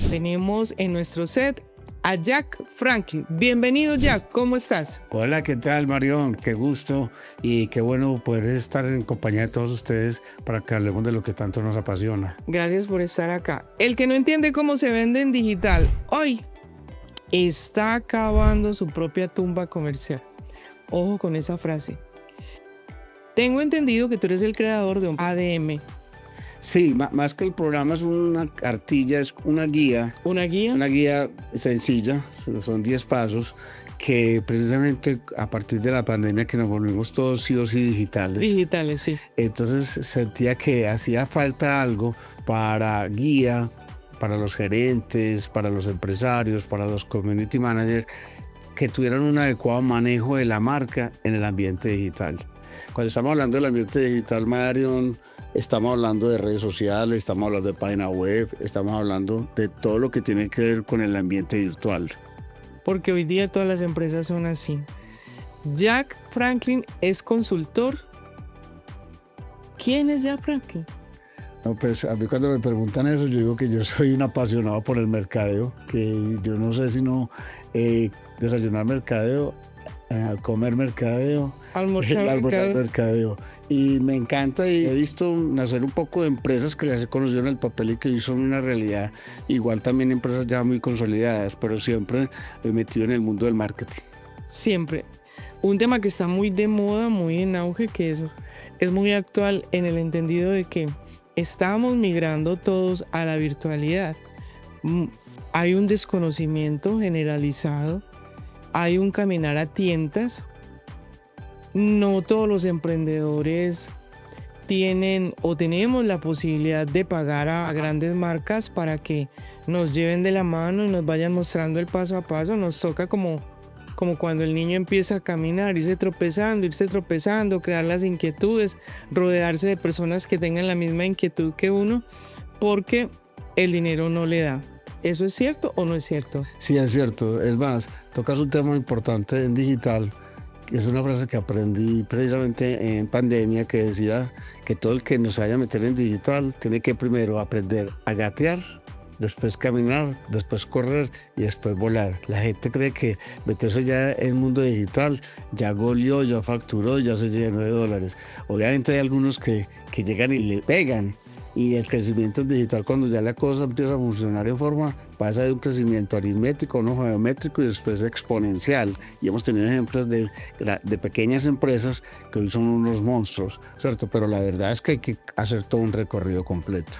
tenemos en nuestro set a Jack Franklin. Bienvenido, Jack, ¿cómo estás? Hola, ¿qué tal, Marión? Qué gusto y qué bueno poder estar en compañía de todos ustedes para que hablemos de lo que tanto nos apasiona. Gracias por estar acá. El que no entiende cómo se vende en digital hoy está acabando su propia tumba comercial. Ojo con esa frase. Tengo entendido que tú eres el creador de un ADM. Sí, más que el programa es una cartilla, es una guía. ¿Una guía? Una guía sencilla, son 10 pasos que precisamente a partir de la pandemia que nos volvimos todos sí o sí digitales. Digitales, sí. Entonces sentía que hacía falta algo para guía, para los gerentes, para los empresarios, para los community managers, que tuvieran un adecuado manejo de la marca en el ambiente digital. Cuando estamos hablando del ambiente digital, Marion, estamos hablando de redes sociales, estamos hablando de página web, estamos hablando de todo lo que tiene que ver con el ambiente virtual. Porque hoy día todas las empresas son así. Jack Franklin es consultor. ¿Quién es Jack Franklin? No, pues a mí cuando me preguntan eso, yo digo que yo soy un apasionado por el mercadeo, que yo no sé si no desayunar mercadeo, comer mercadeo, Almorzar mercadeo. Y me encanta y he visto nacer un poco de empresas que ya se conocieron el papel y que hoy son una realidad. Igual también empresas ya muy consolidadas, pero siempre he metido en el mundo del marketing. Siempre. Un tema que está muy de moda, muy en auge, que es muy actual en el entendido de que estamos migrando todos a la virtualidad. Hay un desconocimiento generalizado, hay un caminar a tientas. No todos los emprendedores tienen o tenemos la posibilidad de pagar a grandes marcas para que nos lleven de la mano y nos vayan mostrando el paso a paso. Nos toca como cuando el niño empieza a caminar, irse tropezando, crear las inquietudes, rodearse de personas que tengan la misma inquietud que uno, porque el dinero no le da. ¿Eso es cierto o no es cierto? Sí, es cierto. Es más, tocas un tema importante en digital. Es una frase que aprendí precisamente en pandemia que decía que todo el que nos vaya a meter en digital tiene que primero aprender a gatear, después caminar, después correr y después volar. La gente cree que meterse ya en el mundo digital ya goleó, ya facturó, ya se llenó de dólares. Obviamente hay algunos que llegan y le pegan. Y el crecimiento digital, cuando ya la cosa empieza a funcionar en forma, pasa de un crecimiento aritmético, no geométrico y después exponencial. Y hemos tenido ejemplos de pequeñas empresas que hoy son unos monstruos, ¿cierto? Pero la verdad es que hay que hacer todo un recorrido completo.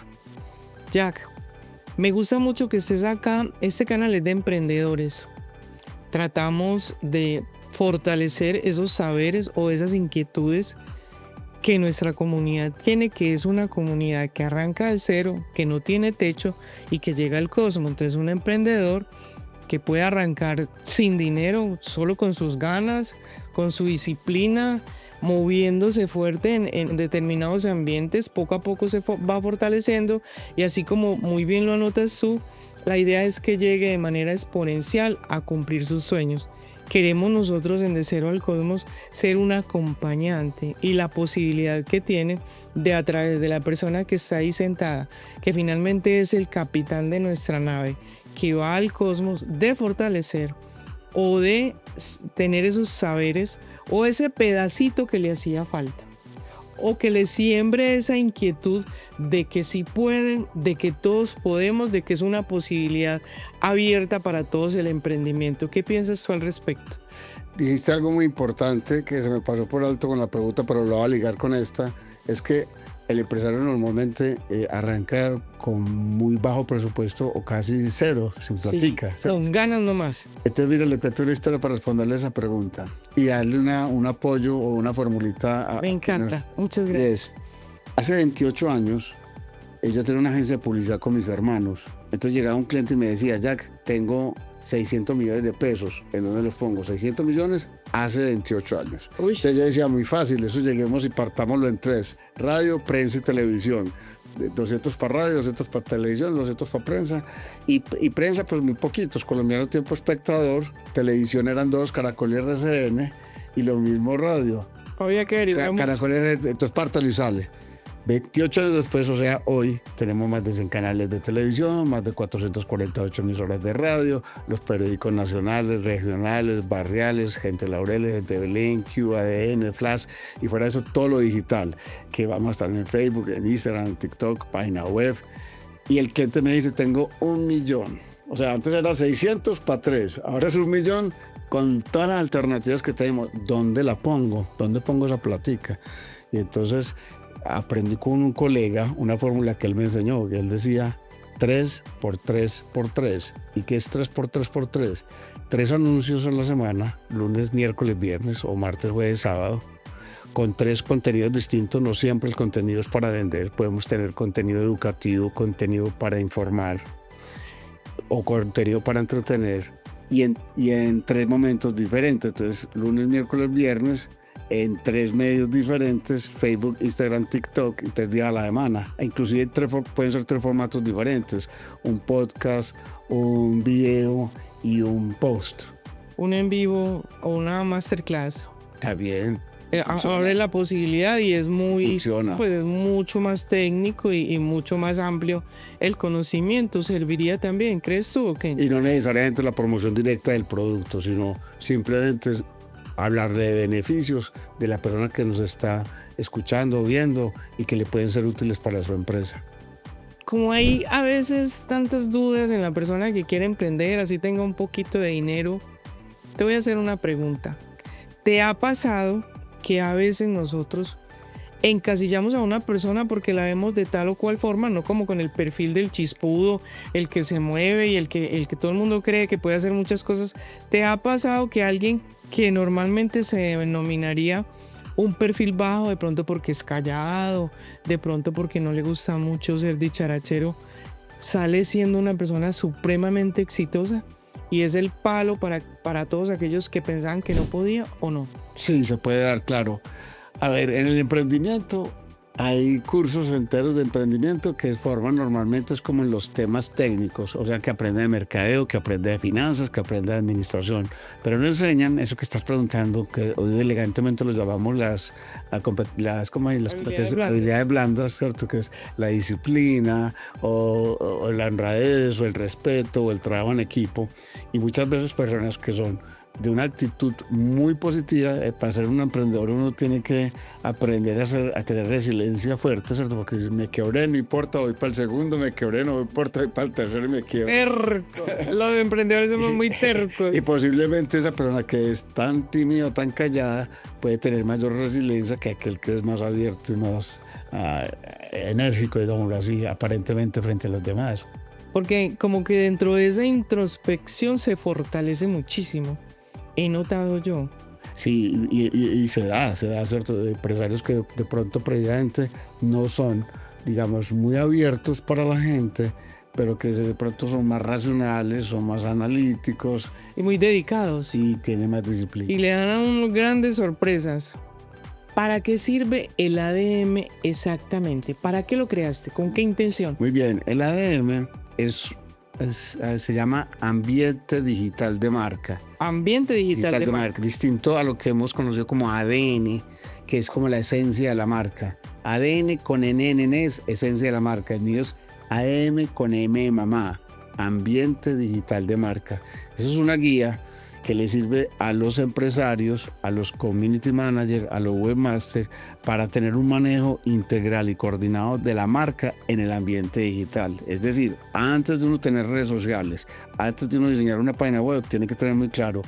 Jack, me gusta mucho que estés acá. Este canal es de emprendedores. Tratamos de fortalecer esos saberes o esas inquietudes que nuestra comunidad tiene, que es una comunidad que arranca de cero, que no tiene techo y que llega al cosmos. Entonces un emprendedor que puede arrancar sin dinero, solo con sus ganas, con su disciplina, moviéndose fuerte en determinados ambientes, poco a poco se va fortaleciendo y así como muy bien lo anotas tú, la idea es que llegue de manera exponencial a cumplir sus sueños. Queremos nosotros en De Cero al Cosmos ser un acompañante y la posibilidad que tiene de a través de la persona que está ahí sentada, que finalmente es el capitán de nuestra nave, que va al cosmos, de fortalecer o de tener esos saberes o ese pedacito que le hacía falta, o que le siembre esa inquietud de que sí pueden, de que todos podemos, de que es una posibilidad abierta para todos el emprendimiento. ¿Qué piensas tú al respecto? Dijiste algo muy importante que se me pasó por alto con la pregunta, pero lo voy a ligar con esta, es que el empresario normalmente arranca con muy bajo presupuesto o casi cero, sin platica. Sí, con ganas nomás. Entonces, mira, le cuento una historia para responderle esa pregunta y darle un apoyo o una formulita. Me encanta, muchas gracias. Hace 28 años, yo tenía una agencia de publicidad con mis hermanos. Entonces llegaba un cliente y me decía, Jack, tengo 600 millones de pesos. ¿En dónde los pongo? 600 millones hace 28 años. Uy. Entonces yo decía, muy fácil, eso lleguemos y partámoslo en 3. Radio, prensa y televisión. 200 para radio, 200 para televisión, 200 para prensa. Y prensa, pues muy poquitos. Colombiano Tiempo Espectador. Televisión eran 2, Caracol y RCN. Y lo mismo radio. Había que derivar Caracol, entonces pártalo y sale. 28 años después, o sea, hoy tenemos más de 100 canales de televisión, más de 448 emisoras de radio, los periódicos nacionales, regionales, barriales, Gente Laureles, Gente Belén, QADN, Flash, y fuera de eso todo lo digital, que vamos a estar en Facebook, en Instagram, en TikTok, página web. Y el cliente me dice, tengo 1 millón. O sea, antes era 600 para 3, ahora es 1 millón con todas las alternativas que tenemos. ¿Dónde la pongo? ¿Dónde pongo esa platica? Y entonces aprendí con un colega una fórmula que él me enseñó, que él decía 3 por 3 por 3. ¿Y qué es 3 por 3 por 3? 3 anuncios en la semana, lunes, miércoles, viernes o martes, jueves, sábado, con 3 contenidos distintos. No siempre el contenido es para vender, podemos tener contenido educativo, contenido para informar o contenido para entretener, y en 3 momentos diferentes. Entonces, lunes, miércoles, viernes, en 3 medios diferentes: Facebook, Instagram, TikTok, y 3 días a la semana. E inclusive pueden ser 3 formatos diferentes: un podcast, un video y un post. Un en vivo o una masterclass. Está bien. Abre la posibilidad y es Funciona. pues es mucho más técnico y mucho más amplio el conocimiento. ¿Serviría también, crees tú, o qué? Y no necesariamente la promoción directa del producto, sino simplemente hablar de beneficios de la persona que nos está escuchando, viendo, y que le pueden ser útiles para su empresa. Como hay a veces tantas dudas en la persona que quiere emprender, así tenga un poquito de dinero, te voy a hacer una pregunta. ¿Te ha pasado que a veces nosotros encasillamos a una persona porque la vemos de tal o cual forma, no como con el perfil del chispudo, el que se mueve y el que todo el mundo cree que puede hacer muchas cosas? ¿Te ha pasado que alguien que normalmente se denominaría un perfil bajo, de pronto porque es callado, de pronto porque no le gusta mucho ser dicharachero, sale siendo una persona supremamente exitosa y es el palo para todos aquellos que pensaban que no podía o no? Sí, se puede dar, claro. A ver, en el emprendimiento hay cursos enteros de emprendimiento que forman normalmente es como en los temas técnicos, o sea, que aprende de mercadeo, que aprende de finanzas, que aprende de administración, pero no enseñan eso que estás preguntando, que hoy elegantemente lo llamamos las habilidades blandas, ¿cierto? Que es la disciplina o la honradez o el respeto o el trabajo en equipo. Y muchas veces personas que son de una actitud muy positiva. Para ser un emprendedor uno tiene que aprender a tener resiliencia fuerte, ¿cierto? Porque si me quebré, no importa, voy para el segundo, me quebré, no importa, voy para el tercero y me quiebro. Terco. Los emprendedores somos muy tercos. Y posiblemente esa persona que es tan tímida, tan callada, puede tener mayor resiliencia que aquel que es más abierto y más enérgico, digámoslo así, aparentemente frente a los demás. Porque como que dentro de esa introspección se fortalece muchísimo. He notado yo. Sí, y se da, ¿cierto? Empresarios que de pronto previamente no son, digamos, muy abiertos para la gente, pero que de pronto son más racionales, son más analíticos. Y muy dedicados. Y tienen más disciplina. Y le dan a uno grandes sorpresas. ¿Para qué sirve el ADM exactamente? ¿Para qué lo creaste? ¿Con qué intención? Muy bien, el ADM se llama ambiente digital de marca. Ambiente digital de marca. Distinto a lo que hemos conocido como ADN, que es como la esencia de la marca. ADN con NN es esencia de la marca. El mío es AM con M de mamá. Ambiente digital de marca. Eso es una guía que le sirve a los empresarios, a los community managers, a los webmasters, para tener un manejo integral y coordinado de la marca en el ambiente digital. Es decir, antes de uno tener redes sociales, antes de uno diseñar una página web, tiene que tener muy claro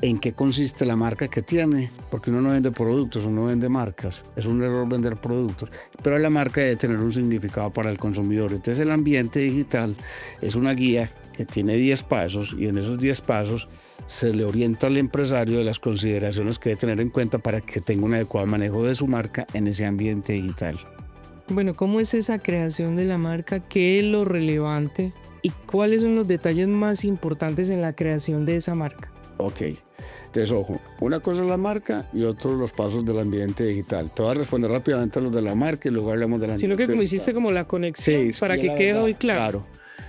en qué consiste la marca que tiene, porque uno no vende productos, uno vende marcas. Es un error vender productos, pero la marca debe tener un significado para el consumidor. Entonces el ambiente digital es una guía que tiene 10 pasos, y en esos 10 pasos se le orienta al empresario de las consideraciones que debe tener en cuenta para que tenga un adecuado manejo de su marca en ese ambiente digital. Bueno, ¿cómo es esa creación de la marca? ¿Qué es lo relevante? ¿Y cuáles son los detalles más importantes en la creación de esa marca? Ok, entonces ojo, una cosa es la marca y otro los pasos del ambiente digital. Te voy a responder rápidamente a los de la marca y luego hablamos de la Sino que como hiciste como la conexión, sí, para que quede hoy claro.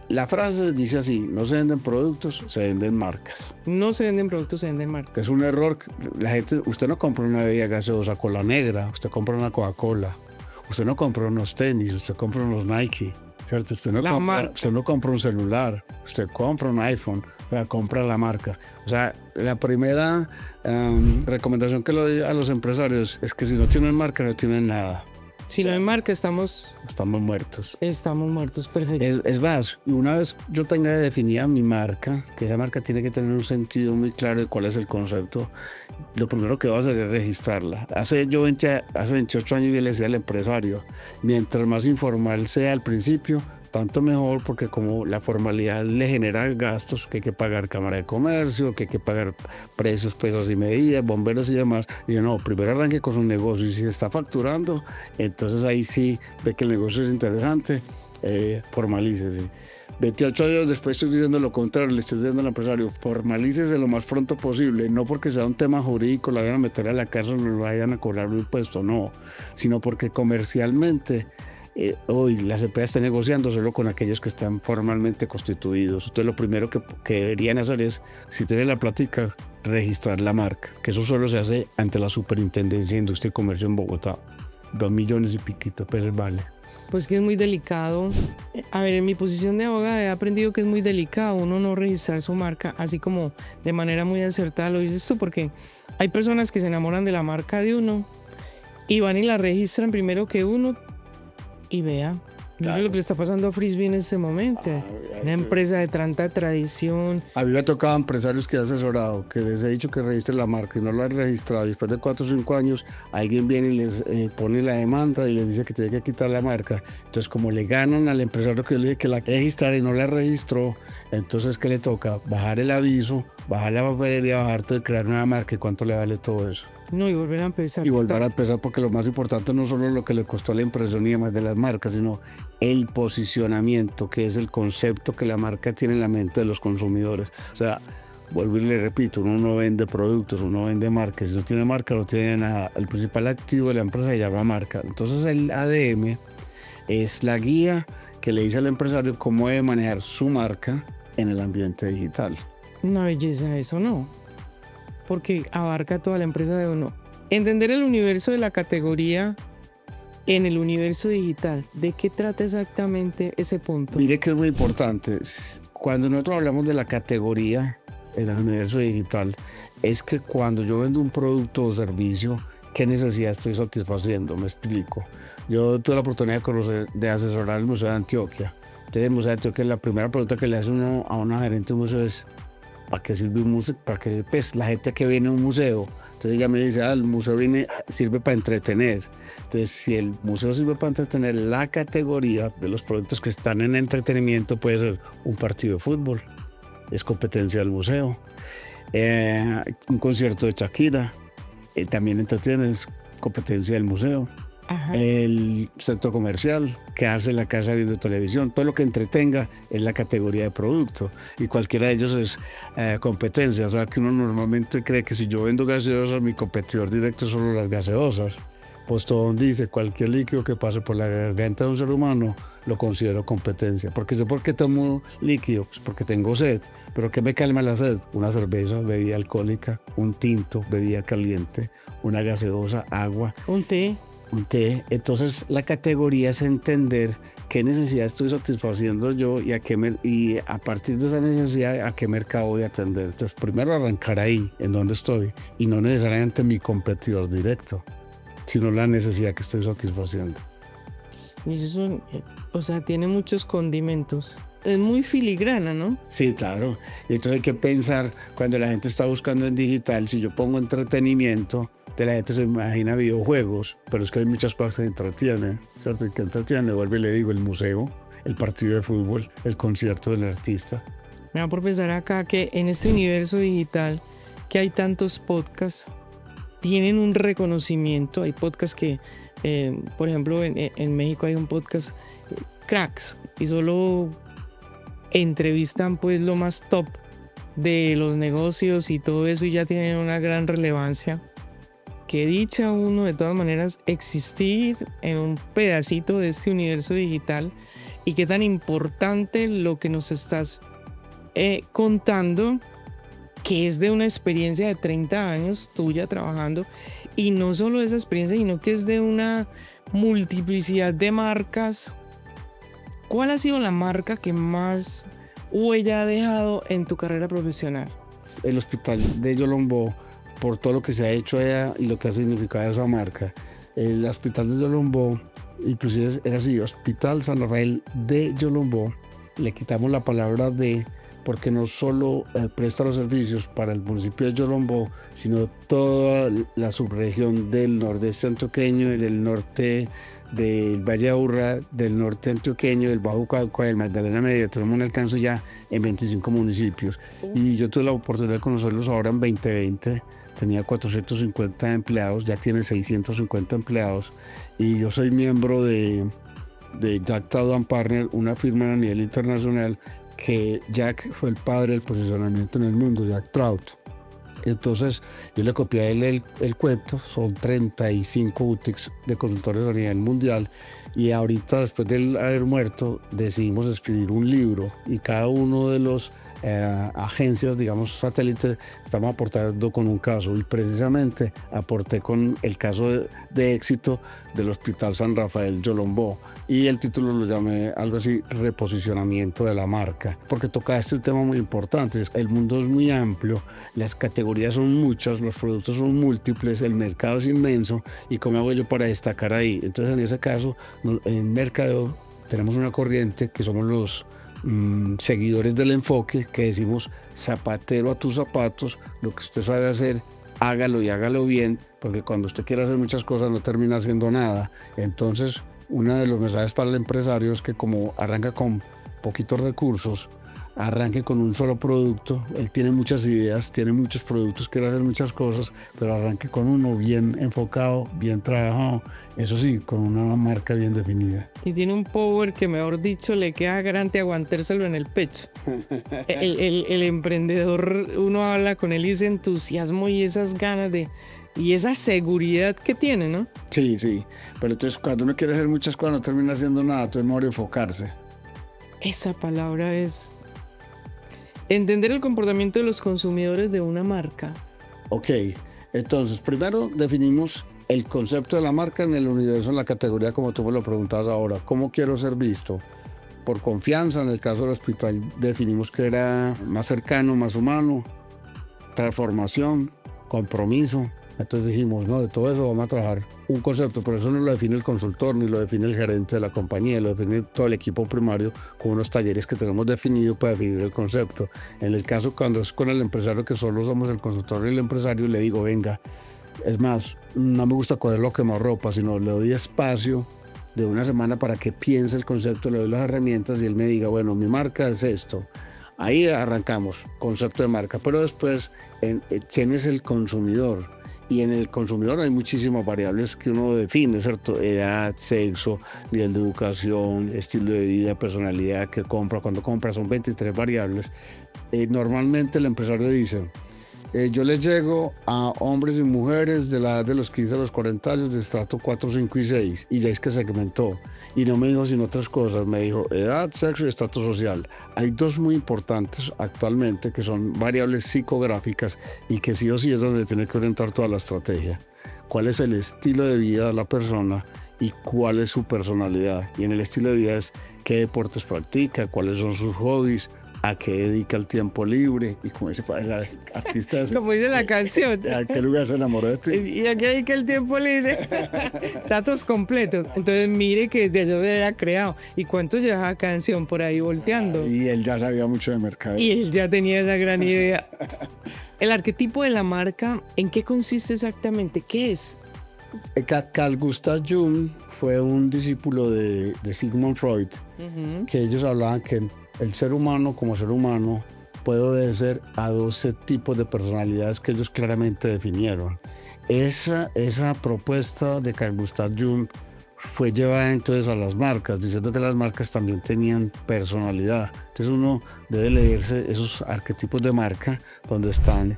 La frase dice así: no se venden productos, se venden marcas. No se venden productos, se venden marcas. Es un error. La gente, usted no compra una bebida gaseosa Cola Negra, usted compra una Coca-Cola. Usted no compra unos tenis, usted compra unos Nike, ¿cierto? Usted La marca. usted no compra un celular, usted compra un iPhone, o sea, compra la marca. O sea, la primera recomendación que le doy a los empresarios es que si no tienen marca, no tienen nada. Si no hay marca, estamos muertos. perfecto. Es más, y una vez yo tenga definida mi marca, que esa marca tiene que tener un sentido muy claro de cuál es el concepto, lo primero que voy a hacer es registrarla. Hace 28 años yo le decía al empresario, mientras más informal sea al principio, tanto mejor, porque como la formalidad le genera gastos, que hay que pagar Cámara de Comercio, que hay que pagar precios, pesas y medidas, bomberos y demás. Y yo, no, primero arranque con su negocio, y si está facturando, entonces ahí sí ve que el negocio es interesante, formalícese. 28 años después estoy diciendo lo contrario, le estoy diciendo al empresario, formalícese lo más pronto posible, no porque sea un tema jurídico, la vayan a meter a la cárcel o le vayan a cobrar un impuesto, no, sino porque comercialmente hoy las empresas están negociando solo con aquellos que están formalmente constituidos. Entonces lo primero que deberían hacer es, si tienen la plática, registrar la marca, que eso solo se hace ante la Superintendencia de Industria y Comercio en Bogotá. 2 millones y piquito, pero vale. Pues que es muy delicado. A ver, en mi posición de abogada he aprendido que es muy delicado uno no registrar su marca, así como de manera muy acertada lo dices tú, porque hay personas que se enamoran de la marca de uno y van y la registran primero que uno y vea. Mira lo que le está pasando a Frisbee en este momento. Una empresa de tanta tradición. A mí me ha tocado empresarios que he asesorado, que les he dicho que registren la marca y no lo han registrado. Y después de 4 o 5 años, alguien viene y les pone la demanda y les dice que tiene que quitar la marca. Entonces, como le ganan al empresario que yo le dije que la registrara y no la registró, entonces, ¿qué le toca? Bajar el aviso, bajar la papelería, bajar todo y crear nueva marca. ¿Y cuánto le vale todo eso? No, y volver a empezar. Y volver a empezar, porque lo más importante no solo lo que le costó la impresión y demás de las marcas, sino el posicionamiento, que es el concepto que la marca tiene en la mente de los consumidores. O sea, vuelvo y le repito, uno no vende productos, uno vende marcas. Si no tiene marca, no tiene nada. El principal activo de la empresa se llama marca. Entonces el ADM es la guía que le dice al empresario cómo debe manejar su marca en el ambiente digital. Una belleza eso, ¿no? Porque abarca toda la empresa de uno. Entender el universo de la categoría en el universo digital. ¿De qué trata exactamente ese punto? Mire que es muy importante. Cuando nosotros hablamos de la categoría en el universo digital, es que cuando yo vendo un producto o servicio, ¿qué necesidad estoy satisfaciendo? Me explico. Yo tuve la oportunidad de asesorar el Museo de Antioquia. Entonces, el Museo de Antioquia, la primera pregunta que le hace uno a una gerente de un museo es: ¿para qué sirve un museo? Para que pues, la gente que viene a un museo. Entonces ella me dice, el museo sirve para entretener. Entonces, si el museo sirve para entretener, la categoría de los productos que están en entretenimiento puede ser un partido de fútbol, es competencia del museo. Un concierto de Shakira, también entretiene, es competencia del museo. Ajá. El centro comercial, quedarse en la casa viendo televisión, todo lo que entretenga es la categoría de producto, y cualquiera de ellos es competencia. O sea, que uno normalmente cree que si yo vendo gaseosas, mi competidor directo son las gaseosas. Postobón dice: cualquier líquido que pase por la garganta de un ser humano lo considero competencia. Porque yo, ¿por qué tomo líquido? Pues porque tengo sed. ¿Pero qué me calma la sed? Una cerveza, bebida alcohólica; un tinto, bebida caliente; una gaseosa, agua; Un té. Entonces la categoría es entender qué necesidad estoy satisfaciendo yo y a partir de esa necesidad a qué mercado voy a atender. Entonces primero arrancar ahí, en donde estoy, y no necesariamente mi competidor directo, sino la necesidad que estoy satisfaciendo. Y eso, o sea, tiene muchos condimentos. Es muy filigrana, ¿no? Sí, claro. Y entonces hay que pensar, cuando la gente está buscando en digital, si yo pongo entretenimiento, la gente se imagina videojuegos, pero es que hay muchas cosas que entretienen, ¿cierto? Que entretienen, vuelvo y le digo, el museo, el partido de fútbol, el concierto del artista. Me da por pensar acá que en este universo digital, que hay tantos podcasts, tienen un reconocimiento. Hay podcasts que, por ejemplo, en México hay un podcast, Cracks, y solo entrevistan pues lo más top de los negocios y todo eso, y ya tienen una gran relevancia. Que dicha uno de todas maneras existir en un pedacito de este universo digital, y qué tan importante lo que nos estás contando, que es de una experiencia de 30 años tuya trabajando, Y no solo esa experiencia, sino que es de una multiplicidad de marcas. ¿Cuál ha sido la marca que más huella ha dejado en tu carrera profesional? El hospital de Yolombó, por todo lo que se ha hecho allá y lo que ha significado esa marca. El hospital de Yolombó, inclusive era así, Hospital San Rafael de Yolombó. Le quitamos la palabra de, porque no solo presta los servicios para el municipio de Yolombó, sino toda la subregión del nordeste antioqueño, del norte del Valle de Aburrá, del norte antioqueño, del Bajo Cauca, del Magdalena Media. Tenemos un alcance ya en 25 municipios. Y yo tuve la oportunidad de conocerlos ahora en 2020. Tenía 450 empleados, ya tiene 650 empleados. Y yo soy miembro de Jack Trout Partner, una firma a nivel internacional que Jack fue el padre del posicionamiento en el mundo, Jack Trout. Entonces yo le copié a él el cuento, son 35 boutiques de consultores a nivel mundial, y ahorita después de él haber muerto decidimos escribir un libro, y cada uno de los agencias, digamos satélites, estamos aportando con un caso, y precisamente aporté con el caso de éxito del Hospital San Rafael Yolombó, y el título lo llamé algo así, reposicionamiento de la marca, porque tocaste un tema muy importante. El mundo es muy amplio, las categorías son muchas, los productos son múltiples, el mercado es inmenso, y ¿cómo hago yo para destacar ahí? Entonces en ese caso, en mercadeo tenemos una corriente que somos los seguidores del enfoque, que decimos zapatero a tus zapatos, lo que usted sabe hacer, hágalo y hágalo bien, porque cuando usted quiere hacer muchas cosas no termina haciendo nada. Entonces, uno de los mensajes para el empresario es que como arranca con poquitos recursos, arranque con un solo producto. Él tiene muchas ideas, tiene muchos productos, quiere hacer muchas cosas, pero arranque con uno bien enfocado, bien trabajado, eso sí, con una marca bien definida. Y tiene un power que, mejor dicho, le queda grande aguantárselo en el pecho. El emprendedor, uno habla con él y ese entusiasmo y esas ganas y esa seguridad que tiene, ¿no? Sí, sí, pero entonces cuando uno quiere hacer muchas cosas no termina haciendo nada, entonces es mejor enfocarse. Esa palabra es entender el comportamiento de los consumidores de una marca. Ok, entonces primero definimos el concepto de la marca en el universo, en la categoría como tú me lo preguntabas ahora. ¿Cómo quiero ser visto? Por confianza, en el caso del hospital definimos que era más cercano, más humano, transformación, compromiso. Entonces dijimos, no, de todo eso vamos a trabajar un concepto, pero eso no lo define el consultor, ni lo define el gerente de la compañía, lo define todo el equipo primario con unos talleres que tenemos definidos para definir el concepto. En el caso cuando es con el empresario, que solo somos el consultor y el empresario, le digo, venga, es más, no me gusta cogerlo quemar ropa, sino le doy espacio de una semana para que piense el concepto, le doy las herramientas y él me diga, bueno, mi marca es esto. Ahí arrancamos, concepto de marca, pero después, ¿quién es el consumidor? Y en el consumidor hay muchísimas variables que uno define, ¿cierto? Edad, sexo, nivel de educación, estilo de vida, personalidad, que compra, cuando compra, son 23 variables. Normalmente el empresario dice, yo les llego a hombres y mujeres de la edad de los 15 a los 40 años de estrato 4, 5 y 6, y ya es que segmentó. Y no me dijo sino otras cosas, me dijo edad, sexo y estatus social. Hay dos muy importantes actualmente que son variables psicográficas y que sí o sí es donde tiene que orientar toda la estrategia. ¿Cuál es el estilo de vida de la persona y cuál es su personalidad? Y en el estilo de vida es qué deportes practica, cuáles son sus hobbies, a qué dedica el tiempo libre, y como dice el artista, como dice la canción, ¿a qué lugar se enamoró de ti? ¿Y a qué dedica el tiempo libre? Datos completos. Entonces mire que de allá se haya creado. ¿Y cuánto lleva la canción por ahí volteando? Y él ya sabía mucho de mercado. Y él ya tenía esa gran idea. El arquetipo de la marca, ¿en qué consiste exactamente? ¿Qué es? Carl Gustav Jung fue un discípulo de Sigmund Freud, que ellos hablaban que el ser humano como ser humano puede obedecer a 12 tipos de personalidades que ellos claramente definieron. Esa propuesta de Carl Gustav Jung fue llevada entonces a las marcas, diciendo que las marcas también tenían personalidad, Entonces uno debe leerse esos arquetipos de marca donde están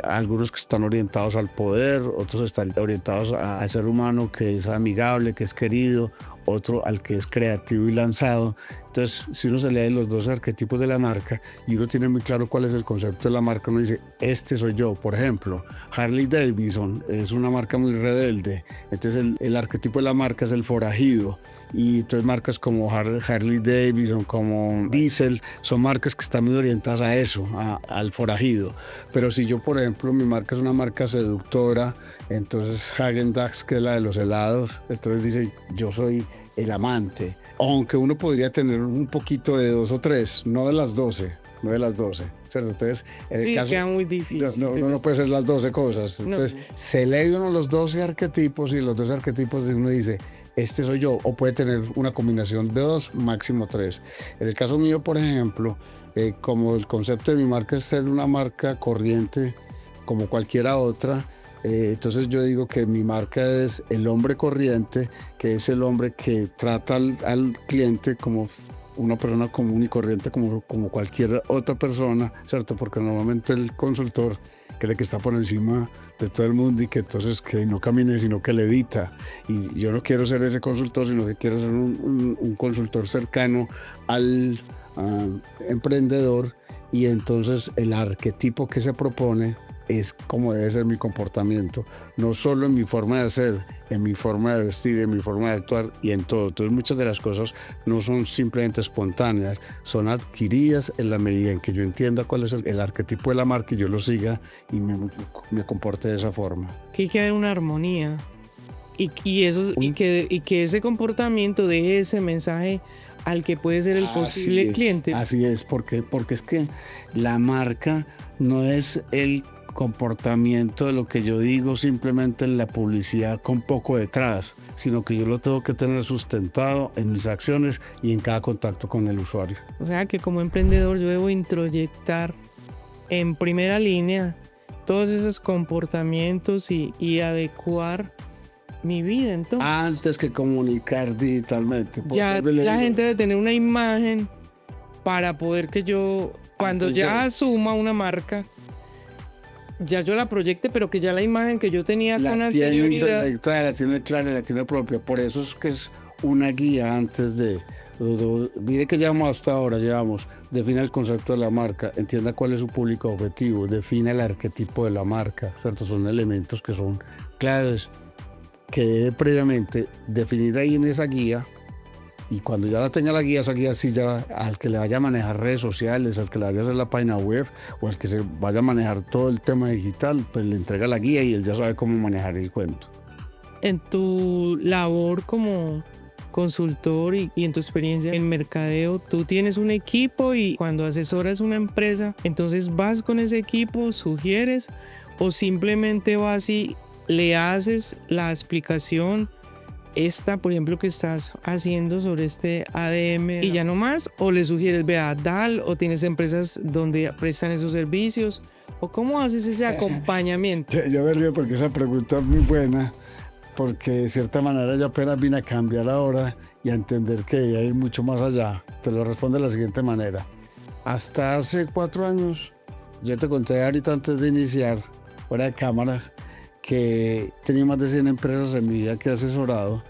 algunos que están orientados al poder, otros están orientados al ser humano que es amigable, que es querido, otro al que es creativo y lanzado. Entonces, si uno se lee los dos arquetipos de la marca y uno tiene muy claro cuál es el concepto de la marca, uno dice, este soy yo. Por ejemplo, Harley Davidson es una marca muy rebelde. Entonces, el arquetipo de la marca es el forajido. Y entonces marcas como Harley Davidson, como Diesel, son marcas que están muy orientadas a eso, al forajido. Pero si yo, por ejemplo, mi marca es una marca seductora, entonces Häagen-Dazs, que es la de los helados, entonces dice, yo soy el amante. Aunque uno podría tener un poquito de 2 o 3, no de las 12, no de las 12. ¿Cierto? Entonces, en el Sí, caso, queda muy difícil. no puede ser las 12 cosas. Entonces, No. se lee uno los 12 arquetipos y los 12 arquetipos uno dice, este soy yo, o puede tener una combinación de 2, máximo 3. En el caso mío, por ejemplo, como el concepto de mi marca es ser una marca corriente como cualquiera otra, entonces yo digo que mi marca es el hombre corriente, que es el hombre que trata al cliente como una persona común y corriente como cualquier otra persona, ¿cierto? Porque normalmente el consultor cree que está por encima de todo el mundo y que entonces que no camine sino que levita. Y yo no quiero ser ese consultor, sino que quiero ser un consultor cercano al emprendedor, y entonces el arquetipo que se propone es como debe ser mi comportamiento, no solo en mi forma de ser, en mi forma de vestir, en mi forma de actuar y en todo. Entonces muchas de las cosas no son simplemente espontáneas, son adquiridas en la medida en que yo entienda cuál es el arquetipo de la marca y yo lo siga y me comporte de esa forma. Que hay una armonía y que ese comportamiento deje ese mensaje al que puede ser el posible cliente. Así es, porque es que la marca no es el comportamiento de lo que yo digo simplemente en la publicidad con poco detrás, sino que yo lo tengo que tener sustentado en mis acciones y en cada contacto con el usuario. O sea que como emprendedor yo debo introyectar en primera línea todos esos comportamientos y adecuar mi vida entonces. Antes que comunicar digitalmente. Ya la gente debe tener una imagen para poder que yo, cuando ya asuma una marca, ya yo la proyecte, pero que ya la imagen que yo tenía con anterioridad la tiene clara, la tiene propia. Por eso es que es una guía antes de... Mire que llevamos hasta ahora, defina el concepto de la marca, entienda cuál es su público objetivo, defina el arquetipo de la marca, ¿cierto? Son elementos que son claves que debe previamente definir ahí en esa guía. Y cuando ya la tenga la guía, esa guía sí ya al que le vaya a manejar redes sociales, al que le vaya a hacer la página web o al que se vaya a manejar todo el tema digital, pues le entrega la guía y él ya sabe cómo manejar el cuento. En tu labor como consultor y en tu experiencia en mercadeo, tú tienes un equipo y cuando asesoras una empresa, entonces vas con ese equipo, sugieres o simplemente vas y le haces la explicación esta, por ejemplo, que estás haciendo sobre este ADM y ya no más, o le sugieres, vea, DAL, o tienes empresas donde prestan esos servicios, o cómo haces ese acompañamiento. Yo me río porque esa pregunta es muy buena, porque de cierta manera yo apenas vine a cambiar ahora y a entender que hay mucho más allá. Te lo respondo de la siguiente manera. Hasta hace 4 años, yo te conté ahorita antes de iniciar, fuera de cámaras, que tenía más de 100 empresas en mi vida que he asesorado.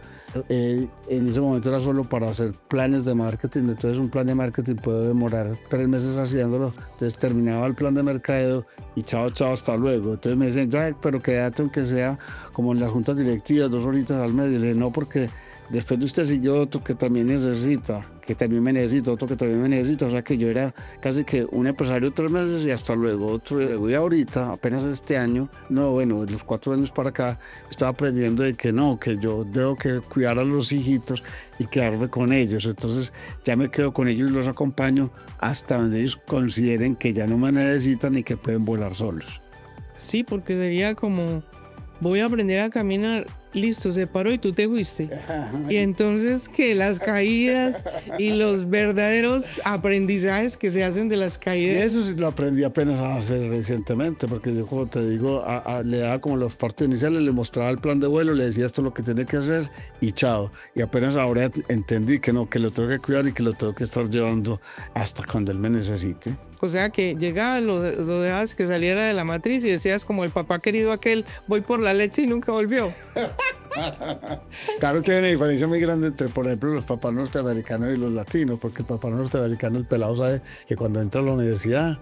En ese momento era solo para hacer planes de marketing, entonces un plan de marketing puede demorar 3 meses haciéndolo, entonces terminaba el plan de mercadeo y chao, hasta luego. Entonces me decían, ya, pero quédate aunque sea como en las juntas directivas, 2 horitas al mes. Y le dije, no, porque después de usted siguió otro que también necesita, que también me necesita, otro que también me necesita. O sea que yo era casi que un empresario 3 meses y hasta luego otro. Y ahorita, apenas este año, no, bueno, de los 4 años para acá, estaba aprendiendo de que no, que yo debo que cuidar a los hijitos y quedarme con ellos. Entonces ya me quedo con ellos y los acompaño hasta donde ellos consideren que ya no me necesitan y que pueden volar solos. Sí, porque sería como, voy a aprender a caminar listo, se paró y tú te fuiste. Y entonces que las caídas y los verdaderos aprendizajes que se hacen de las Y caídas. eso sí lo aprendí apenas a hacer recientemente, porque yo, como te digo, le daba como los partos iniciales, le mostraba el plan de vuelo, le decía esto es lo que tiene que hacer y chao. Y apenas ahora entendí que no, que lo tengo que cuidar y que lo tengo que estar llevando hasta cuando él me necesite. O sea que llegabas, lo dejabas que saliera de la matriz y decías como el papá querido aquel, voy por la leche y nunca volvió. Claro que hay una diferencia muy grande entre, por ejemplo, los papás norteamericanos y los latinos, porque el papá norteamericano, el pelado sabe que cuando entra a la universidad,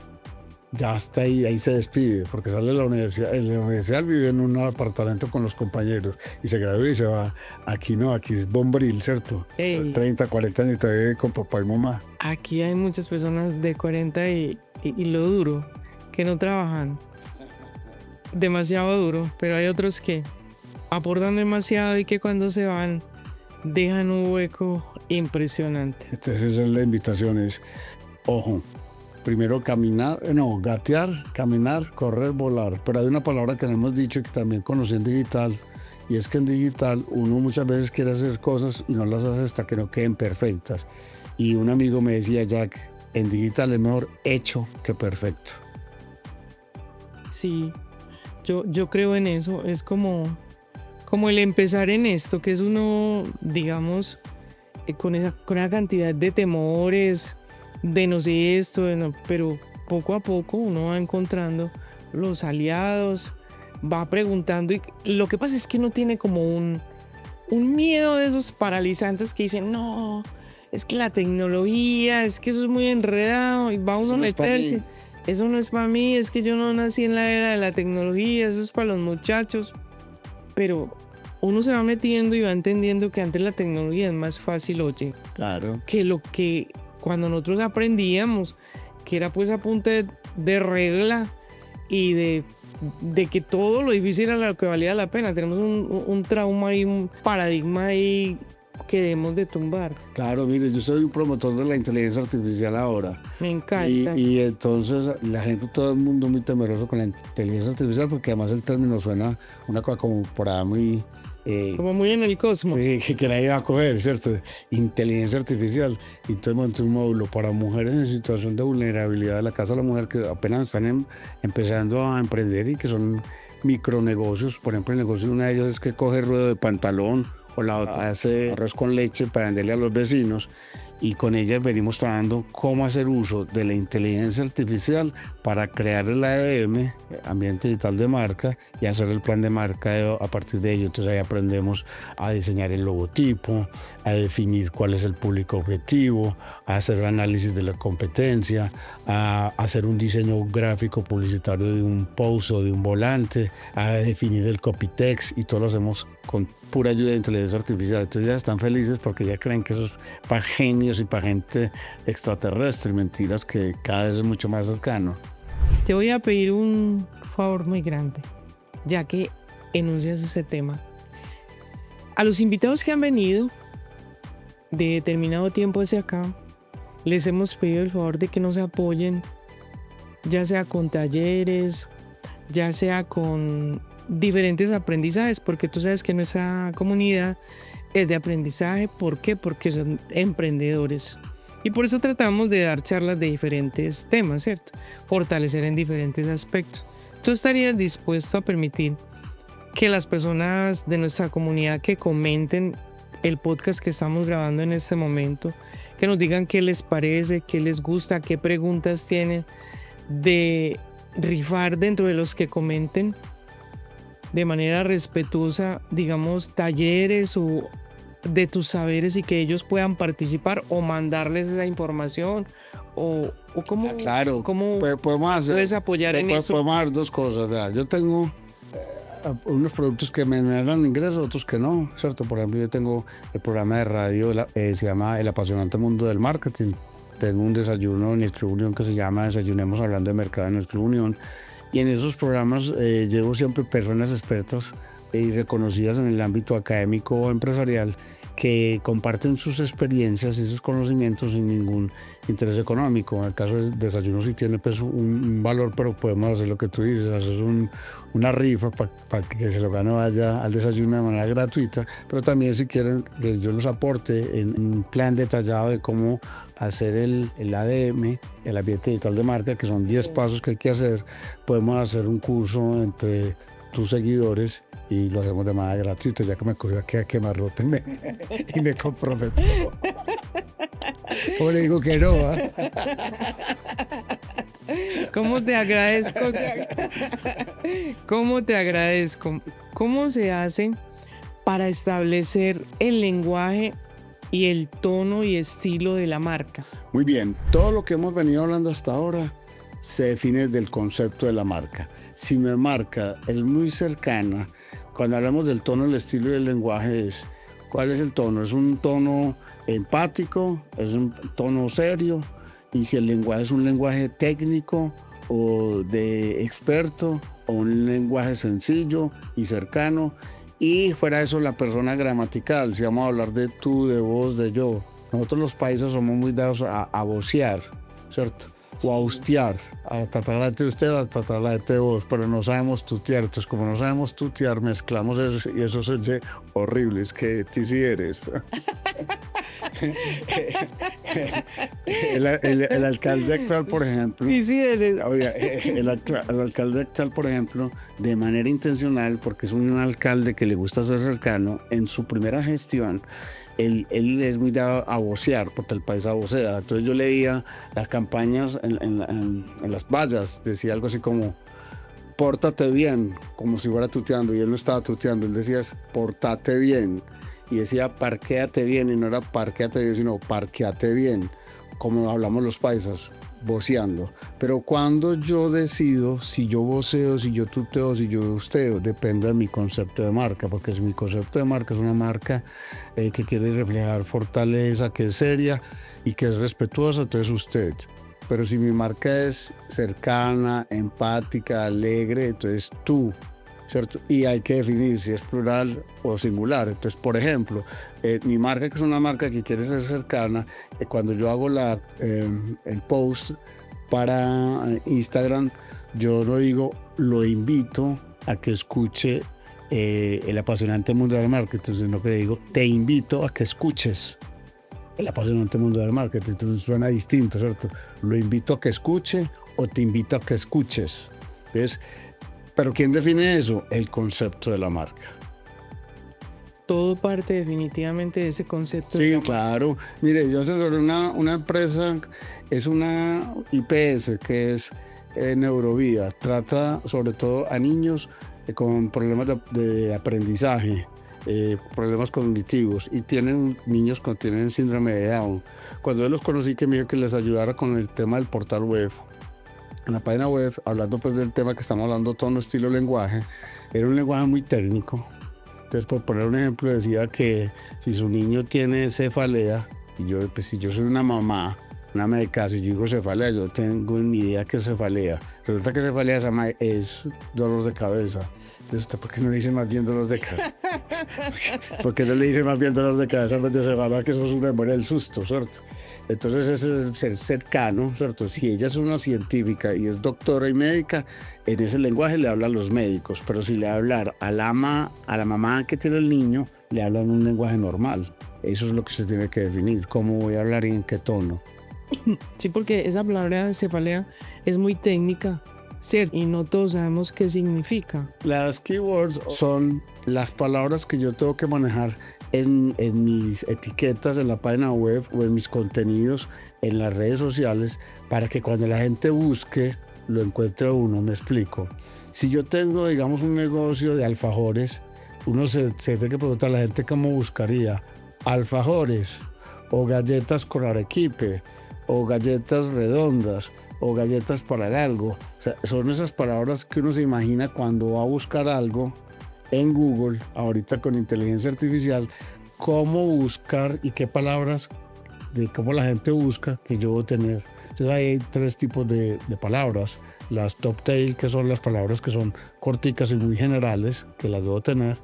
ya está ahí se despide, porque sale de la universidad. En la universidad vive en un apartamento con los compañeros y se gradúa y se va. Aquí no, aquí es bombril, ¿cierto? Ey. 30, 40 años todavía vive con papá y mamá. Aquí hay muchas personas de 40 y lo duro, que no trabajan. Demasiado duro, pero hay otros que aportan demasiado y que cuando se van dejan un hueco impresionante. Entonces esa es la invitación, es, ojo, primero gatear, caminar, correr, volar. Pero hay una palabra que no hemos dicho y que también conocí en digital, y es que en digital uno muchas veces quiere hacer cosas y no las hace hasta que no queden perfectas. Y un amigo me decía, Jack, en digital es mejor hecho que perfecto. Sí, yo creo en eso. Es como el empezar en esto, que es uno, digamos, con una cantidad de temores, de no sé esto, pero poco a poco uno va encontrando los aliados, va preguntando. Y lo que pasa es que uno tiene como un miedo de esos paralizantes que dicen, no, es que la tecnología, es que eso es muy enredado y vamos a meterse. Eso no es para mí, es que yo no nací en la era de la tecnología, eso es para los muchachos. Pero uno se va metiendo y va entendiendo que antes la tecnología es más fácil, oye, Claro. que lo que cuando nosotros aprendíamos, que era pues a punta de regla y de que todo lo difícil era lo que valía la pena. Tenemos un trauma y un paradigma ahí que debemos de tumbar. Claro, mire, yo soy un promotor de la inteligencia artificial ahora. Me encanta. Y entonces la gente, todo el mundo muy temeroso con la inteligencia artificial, porque además el término suena una cosa como por ahí muy... como muy en el cosmos. que nadie va a coger, ¿cierto? Inteligencia artificial. Y entonces monté un módulo para mujeres en situación de vulnerabilidad de la casa de la mujer que apenas están empezando a emprender y que son micronegocios. Por ejemplo, el negocio de una de ellas es que coge ruedo de pantalón o la otra hace arroz con leche para venderle a los vecinos. Y con ellas venimos trabajando cómo hacer uso de la inteligencia artificial para crear el ADM, ambiente digital de marca, y hacer el plan de marca a partir de ello. Entonces ahí aprendemos a diseñar el logotipo, a definir cuál es el público objetivo, a hacer el análisis de la competencia, a hacer un diseño gráfico publicitario de un post o de un volante, a definir el copy text, y todo lo hacemos con pura ayuda de inteligencia artificial. Entonces ya están felices porque ya creen que eso es para genios y para gente extraterrestre, mentiras que cada vez es mucho más cercano. Te voy a pedir un favor muy grande, ya que enuncias ese tema. A los invitados que han venido de determinado tiempo hacia acá, les hemos pedido el favor de que nos apoyen, ya sea con talleres, ya sea con diferentes aprendizajes, porque tú sabes que nuestra comunidad es de aprendizaje. ¿Por qué? Porque son emprendedores. Y por eso tratamos de dar charlas de diferentes temas, ¿cierto? Fortalecer en diferentes aspectos. ¿Tú estarías dispuesto a permitir que las personas de nuestra comunidad que comenten el podcast que estamos grabando en este momento, que nos digan qué les parece, qué les gusta, qué preguntas tienen, de rifar dentro de los que comenten de manera respetuosa, digamos, talleres o de tus saberes y que ellos puedan participar o mandarles esa información o cómo, Claro, cómo podemos hacer, puedes apoyar en eso? Podemos hacer dos cosas. ¿Verdad? Yo tengo unos productos que me generan ingresos, otros que no, ¿cierto? Por ejemplo, yo tengo el programa de radio, se llama El apasionante mundo del marketing. Tengo un desayuno en NutriUnion que se llama Desayunemos hablando de mercado en NutriUnion. Y en esos programas llevo siempre personas expertas y reconocidas en el ámbito académico o empresarial que comparten sus experiencias y sus conocimientos sin ningún interés económico. En el caso del desayuno sí tiene pues un valor, pero podemos hacer lo que tú dices, hacer una rifa para que se lo gane vaya al desayuno de manera gratuita, pero también si quieren que yo los aporte en un plan detallado de cómo hacer el ADM, el ambiente digital de marca, que son 10 pasos que hay que hacer, podemos hacer un curso entre tus seguidores y lo hacemos de manera gratuita, ya que me ocurrió aquí a quemarrote y me comprometo. ¿Cómo le digo que no? ¿Cómo te agradezco? ¿Cómo te agradezco? ¿Cómo se hace para establecer el lenguaje y el tono y estilo de la marca? Muy bien, todo lo que hemos venido hablando hasta ahora se define desde el concepto de la marca. Si mi marca es muy cercana, cuando hablamos del tono, el estilo y el lenguaje, ¿cuál es el tono? ¿Es un tono empático? ¿Es un tono serio? Y si el lenguaje es un lenguaje técnico o de experto o un lenguaje sencillo y cercano. Y fuera de eso, la persona gramatical, si vamos a hablar de tú, de vos, de yo. Nosotros los países somos muy dados a vocear, ¿cierto? O a hostear, a tratar de usted, a tratar de vos, pero no sabemos tutear. Entonces, como no sabemos tutear, mezclamos eso y eso se oye horrible. Es que tú sí eres. El alcalde actual, por ejemplo, el alcalde actual, por ejemplo, de manera intencional, porque es un alcalde que le gusta ser cercano, en su primera gestión, él es muy dado a vocear, porque el país vocea. Entonces yo leía las campañas en las vallas, decía algo así como, pórtate bien, como si fuera tuteando, y él no estaba tuteando, él decía, pórtate bien. Y decía parquéate bien, y no era parquéate bien, sino parquéate bien, como hablamos los paisas, voceando. Pero cuando yo decido si yo voceo, si yo tuteo, si yo usteo, depende de mi concepto de marca, porque si mi concepto de marca es una marca que quiere reflejar fortaleza, que es seria y que es respetuosa, entonces usted. Pero si mi marca es cercana, empática, alegre, entonces tú. ¿Cierto? Y hay que definir si es plural o singular. Entonces, por ejemplo, mi marca, que es una marca que quiere ser cercana, cuando yo hago el post para Instagram, yo no digo lo invito a que escuche el apasionante mundo del marketing, sino que digo te invito a que escuches el apasionante mundo del marketing. Entonces suena distinto, ¿cierto? Lo invito a que escuche o te invito a que escuches. Entonces, ¿pero quién define eso? El concepto de la marca. Todo parte definitivamente de ese concepto. Sí, claro. Mire, yo asesoré una empresa, es una IPS, que es Neurovida. Trata sobre todo a niños con problemas de aprendizaje, problemas cognitivos, y tienen niños que tienen síndrome de Down. Cuando yo los conocí, que me dijo que les ayudara con el tema del portal web. En la página web, hablando pues del tema que estamos hablando, tono, estilo, lenguaje, era un lenguaje muy técnico. Entonces, por poner un ejemplo, decía que si su niño tiene cefalea, y yo, pues si yo soy una mamá, una ama de casa, y yo digo cefalea, yo tengo ni idea qué es cefalea. Resulta que cefalea es dolor de cabeza. Entonces, ¿usted por qué no le dice más bien dolor de cabeza? ¿Por qué no le dice más bien dolor de cabeza en vez de cefalea, que eso es una memoria del susto, ¿cierto? Entonces es el ser cercano, ¿cierto? Si ella es una científica y es doctora y médica, en ese lenguaje le hablan los médicos, pero si le hablar a la mamá que tiene el niño, le hablan un lenguaje normal. Eso es lo que se tiene que definir, cómo voy a hablar y en qué tono. Sí, porque esa palabra cefalea es muy técnica, ¿cierto? Y no todos sabemos qué significa. Las keywords son las palabras que yo tengo que manejar en mis etiquetas en la página web o en mis contenidos en las redes sociales, para que cuando la gente busque lo encuentre uno. Me explico. Si yo tengo, digamos, un negocio de alfajores, uno se tiene que preguntar a la gente cómo buscaría alfajores o galletas con arequipe o galletas redondas o galletas para algo. O sea, son esas palabras que uno se imagina cuando va a buscar algo en Google, ahorita con inteligencia artificial, cómo buscar y qué palabras, de cómo la gente busca, que yo voy a tener. Entonces hay 3 tipos de palabras. Las top tail, que son las palabras que son corticas y muy generales, que las debo tener.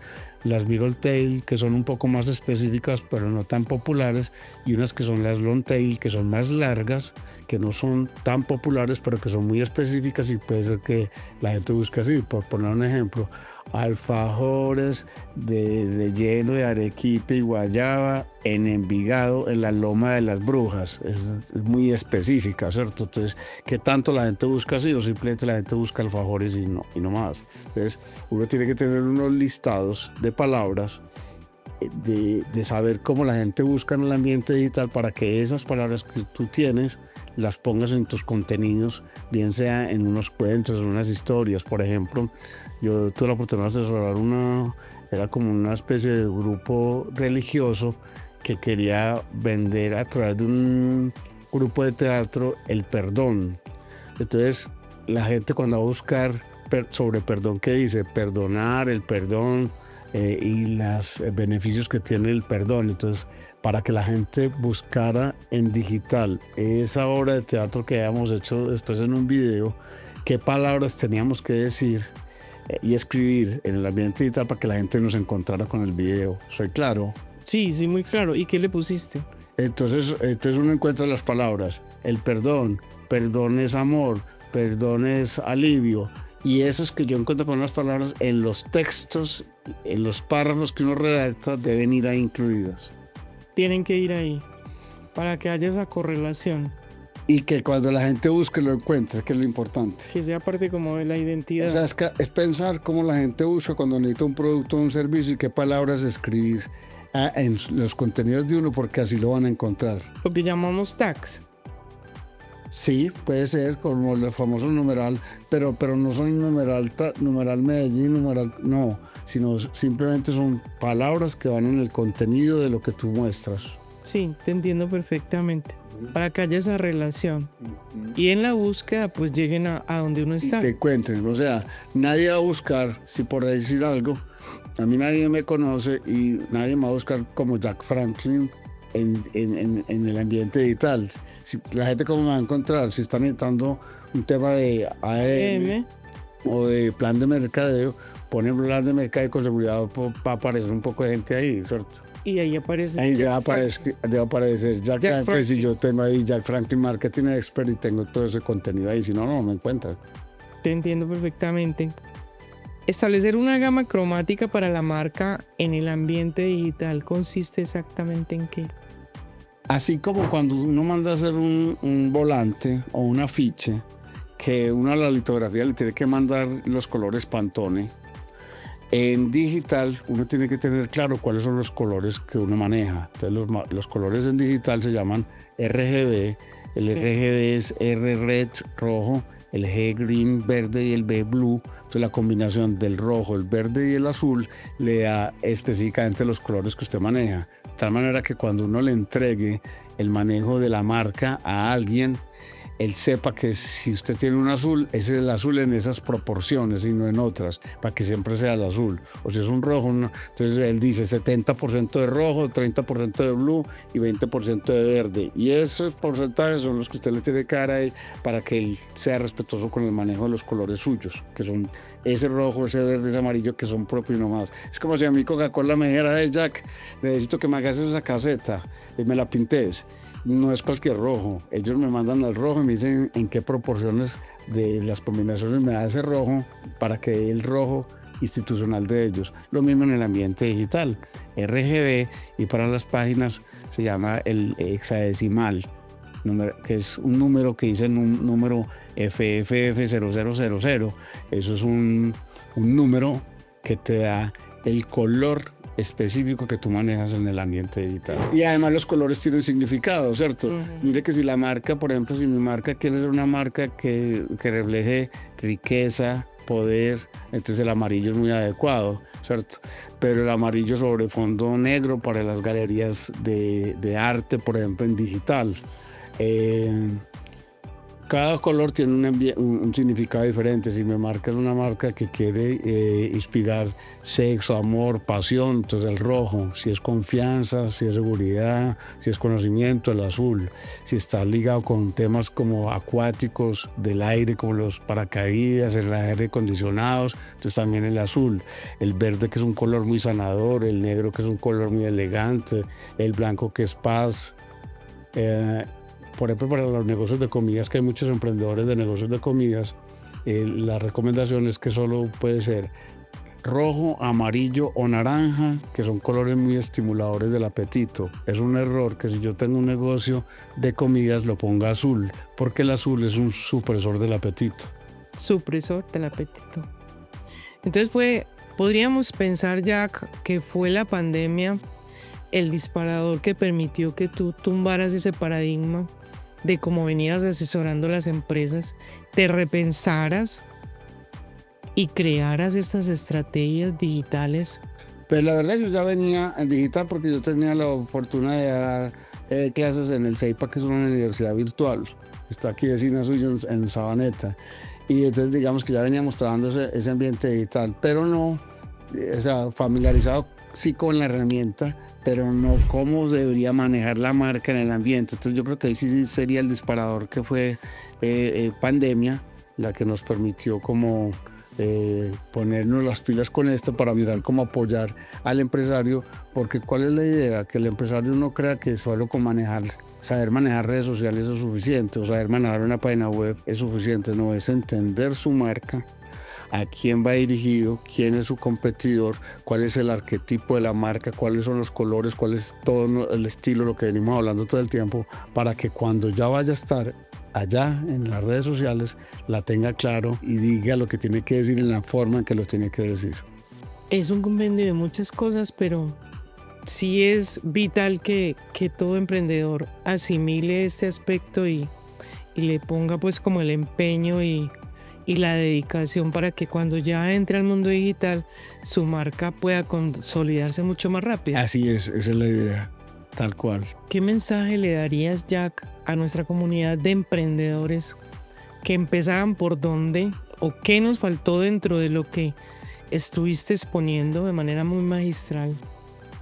las middle tail, que son un poco más específicas pero no tan populares, y unas que son las long tail, que son más largas, que no son tan populares pero que son muy específicas y puede ser que la gente busque así. Por poner un ejemplo, alfajores de lleno de arequipe y guayaba en Envigado, en la Loma de las Brujas. Es muy específica, ¿cierto? Entonces, ¿qué tanto la gente busca así o simplemente la gente busca alfajores y no más? Entonces, uno tiene que tener unos listados de palabras, de saber cómo la gente busca en el ambiente digital para que esas palabras que tú tienes las pongas en tus contenidos, bien sea en unos cuentos, en unas historias. Por ejemplo, yo tuve la oportunidad de asesorar era como una especie de grupo religioso que quería vender a través de un grupo de teatro el perdón. Entonces, la gente cuando va a buscar sobre perdón, ¿qué dice? Perdonar, el perdón y los beneficios que tiene el perdón. Entonces, para que la gente buscara en digital esa obra de teatro que habíamos hecho después en un video, qué palabras teníamos que decir y escribir en el ambiente digital para que la gente nos encontrara con el video. ¿Soy claro? Sí, muy claro. ¿Y qué le pusiste? Entonces uno encuentra las palabras. El perdón es amor, perdón es alivio. Y eso es que yo encuentro con las palabras en los textos, en los párrafos que uno redacta, deben ir ahí incluidas. Tienen que ir ahí para que haya esa correlación. Y que cuando la gente busque lo encuentre, que es lo importante. Que sea parte como de la identidad. O sea, es pensar cómo la gente busca cuando necesita un producto o un servicio y qué palabras escribir en los contenidos de uno, porque así lo van a encontrar. Lo que llamamos tags. Sí, puede ser como el famoso numeral, pero no son numeral Medellín, no, sino simplemente son palabras que van en el contenido de lo que tú muestras. Sí, te entiendo perfectamente. Para que haya esa relación. Y en la búsqueda, pues lleguen a donde uno está. Y te encuentren. O sea, nadie va a buscar, si por decir algo, a mí nadie me conoce y nadie me va a buscar como Jack Franklin en el ambiente digital. Si, la gente cómo me va a encontrar, si están necesitando un tema de ADM o de plan de mercadeo, ponen plan de mercadeo con seguridad, va a aparecer un poco de gente ahí, ¿cierto? Y ahí aparece. Ahí debe aparecer Jack Franklin. Si yo tengo ahí Jack Franklin Marketing Expert y tengo todo ese contenido ahí, si no me encuentran. Te entiendo perfectamente. Establecer una gama cromática para la marca en el ambiente digital consiste exactamente en qué. Así como cuando uno manda a hacer un volante o un afiche, que uno a la litografía le tiene que mandar los colores Pantone, en digital uno tiene que tener claro cuáles son los colores que uno maneja. Entonces los colores en digital se llaman RGB. El RGB es R red, rojo, el G green, verde y el B blue. Entonces la combinación del rojo, el verde y el azul le da específicamente los colores que usted maneja. De tal manera que cuando uno le entregue el manejo de la marca a alguien, él sepa que si usted tiene un azul, ese es el azul en esas proporciones y no en otras, para que siempre sea el azul. O si es un rojo, entonces él dice 70% de rojo, 30% de blue y 20% de verde. Y esos porcentajes son los que usted le tiene que dar a él para que él sea respetuoso con el manejo de los colores suyos, que son ese rojo, ese verde, ese amarillo, que son propios y no más. Es como si a mí Coca-Cola me dijera, hey Jack, necesito que me hagas esa caseta y me la pintes. No es cualquier rojo, ellos me mandan al rojo y me dicen en qué proporciones de las combinaciones me da ese rojo para que dé el rojo institucional de ellos. Lo mismo en el ambiente digital, RGB, y para las páginas se llama el hexadecimal, que es un número que dice un número FFF0000. Eso es un número que te da el color específico que tú manejas en el ambiente digital. Y además los colores tienen significado, ¿cierto? Mire que si la marca, por ejemplo, si mi marca quiere ser una marca que refleje riqueza, poder, entonces el amarillo es muy adecuado, ¿cierto? Pero el amarillo sobre fondo negro para las galerías de arte, por ejemplo, en digital. Cada color tiene un significado diferente. Si mi marca es una marca que quiere inspirar sexo, amor, pasión, entonces el rojo. Si es confianza, si es seguridad, si es conocimiento, el azul. Si está ligado con temas como acuáticos, del aire, como los paracaídas, el aire acondicionados, entonces también el azul. El verde, que es un color muy sanador, el negro, que es un color muy elegante, el blanco, que es paz. Por ejemplo, para los negocios de comidas, que hay muchos emprendedores de negocios de comidas, la recomendación es que solo puede ser rojo, amarillo o naranja, que son colores muy estimuladores del apetito. Es un error que si yo tengo un negocio de comidas lo ponga azul, porque el azul es un supresor del apetito. Supresor del apetito. Entonces podríamos pensar, Jack, que fue la pandemia el disparador que permitió que tú tumbaras ese paradigma de cómo venías asesorando a las empresas, te repensaras y crearas estas estrategias digitales. Pues la verdad yo ya venía en digital porque yo tenía la fortuna de dar clases en el CEIPA, que es una universidad virtual. Está aquí vecina suya en Sabaneta. Y entonces digamos que ya veníamos trabajando ese ambiente digital, pero no, o sea, familiarizado sí con la herramienta, pero no cómo se debería manejar la marca en el ambiente. Entonces yo creo que ahí sí sería el disparador que fue pandemia, la que nos permitió como ponernos las pilas con esto para mirar cómo apoyar al empresario, porque ¿cuál es la idea? Que el empresario no crea que solo con saber manejar redes sociales es suficiente, o saber manejar una página web es suficiente. No, es entender su marca, a quién va dirigido, quién es su competidor, cuál es el arquetipo de la marca, cuáles son los colores, cuál es todo el estilo, lo que venimos hablando todo el tiempo, para que cuando ya vaya a estar allá en las redes sociales la tenga claro y diga lo que tiene que decir en la forma en que lo tiene que decir. Es un compendio de muchas cosas, pero sí es vital que todo emprendedor asimile este aspecto y le ponga pues como el empeño y la dedicación para que cuando ya entre al mundo digital su marca pueda consolidarse mucho más rápido. Así es, esa es la idea, tal cual. ¿Qué mensaje le darías, Jack, a nuestra comunidad de emprendedores que empezaran por dónde o qué nos faltó dentro de lo que estuviste exponiendo de manera muy magistral?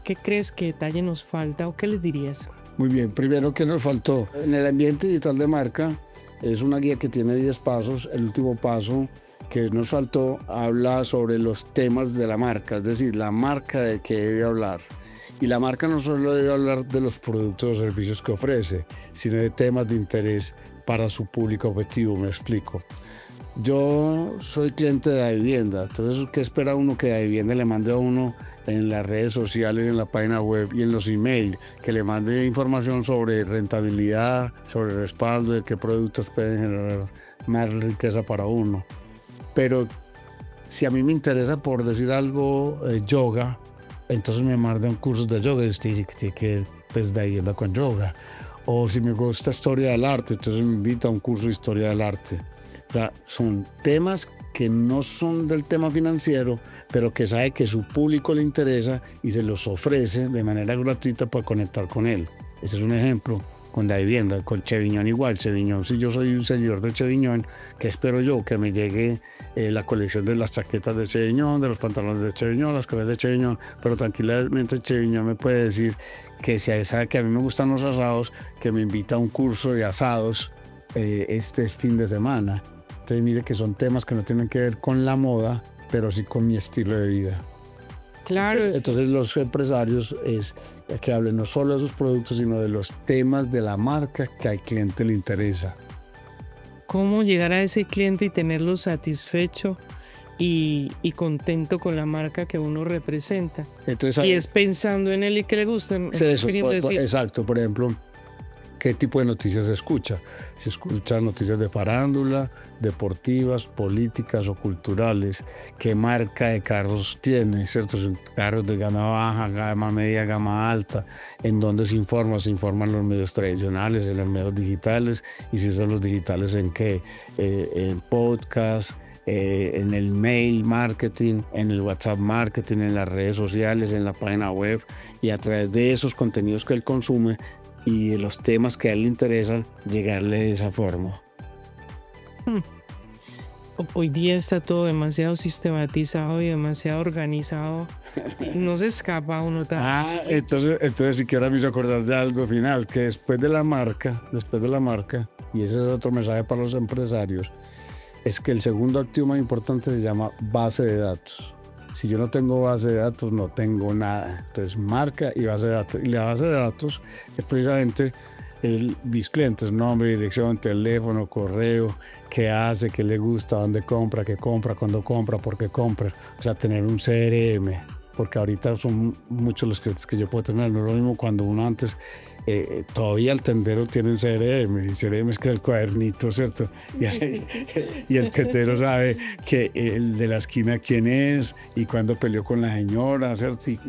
¿Qué crees que detalle nos falta o qué les dirías? Muy bien, primero, ¿qué nos faltó? En el ambiente digital de marca es una guía que tiene 10 pasos. El último paso que nos faltó habla sobre los temas de la marca, es decir, la marca de qué debe hablar. Y la marca no solo debe hablar de los productos o servicios que ofrece, sino de temas de interés para su público objetivo. Me explico. Yo soy cliente de la vivienda, entonces ¿qué espera uno? Que la vivienda le mande a uno en las redes sociales, en la página web y en los emails, que le mande información sobre rentabilidad, sobre respaldo, de qué productos pueden generar más riqueza para uno. Pero si a mí me interesa, por decir algo, yoga, entonces me mandan cursos de yoga y usted dice que tiene que pues, de vivienda con yoga. O si me gusta historia del arte, entonces me invita a un curso de historia del arte. O sea, son temas que no son del tema financiero, pero que sabe que su público le interesa y se los ofrece de manera gratuita para conectar con él. Ese es un ejemplo con la vivienda. Con Cheviñón igual. Cheviñón, si yo soy un seguidor de Cheviñón, ¿qué espero yo? Que me llegue la colección de las chaquetas de Cheviñón, de los pantalones de Cheviñón, las camisas de Cheviñón, pero tranquilamente Cheviñón me puede decir que si sabe que a mí me gustan los asados, que me invita a un curso de asados este fin de semana. Entonces mire que son temas que no tienen que ver con la moda, pero sí con mi estilo de vida. Claro. Entonces los empresarios es que hablen no solo de sus productos, sino de los temas de la marca que al cliente le interesa. ¿Cómo llegar a ese cliente y tenerlo satisfecho y contento con la marca que uno representa? Entonces, y es pensando en él y que le gustan. Exacto, por ejemplo, ¿qué tipo de noticias se escucha? Se escuchan noticias de farándula, deportivas, políticas o culturales. ¿Qué marca de carros tiene? ¿Cierto? Son carros de gama baja, gama media, gama alta. ¿En dónde se informa? Se informan en los medios tradicionales, en los medios digitales. Y si son los digitales, ¿en qué? En podcast, en el mail marketing, en el WhatsApp marketing, en las redes sociales, en la página web. Y a través de esos contenidos que él consume y de los temas que a él le interesan, llegarle de esa forma. Hoy día está todo demasiado sistematizado y demasiado organizado. No se escapa uno tan. Entonces si quiera me hizo acordar de algo final, que después de la marca, y ese es otro mensaje para los empresarios, es que el segundo activo más importante se llama base de datos. Si yo no tengo base de datos, no tengo nada. Entonces, marca y base de datos. Y la base de datos es precisamente mis clientes, nombre, dirección, teléfono, correo, qué hace, qué le gusta, dónde compra, qué compra, cuándo compra, por qué compra. O sea, tener un CRM, porque ahorita son muchos los clientes que yo puedo tener. No es lo mismo cuando uno antes, todavía el tendero tiene un CRM, y CRM es que el cuadernito, ¿cierto? Y el tendero sabe que el de la esquina quién es y cuándo peleó con la señora, ¿cierto? Y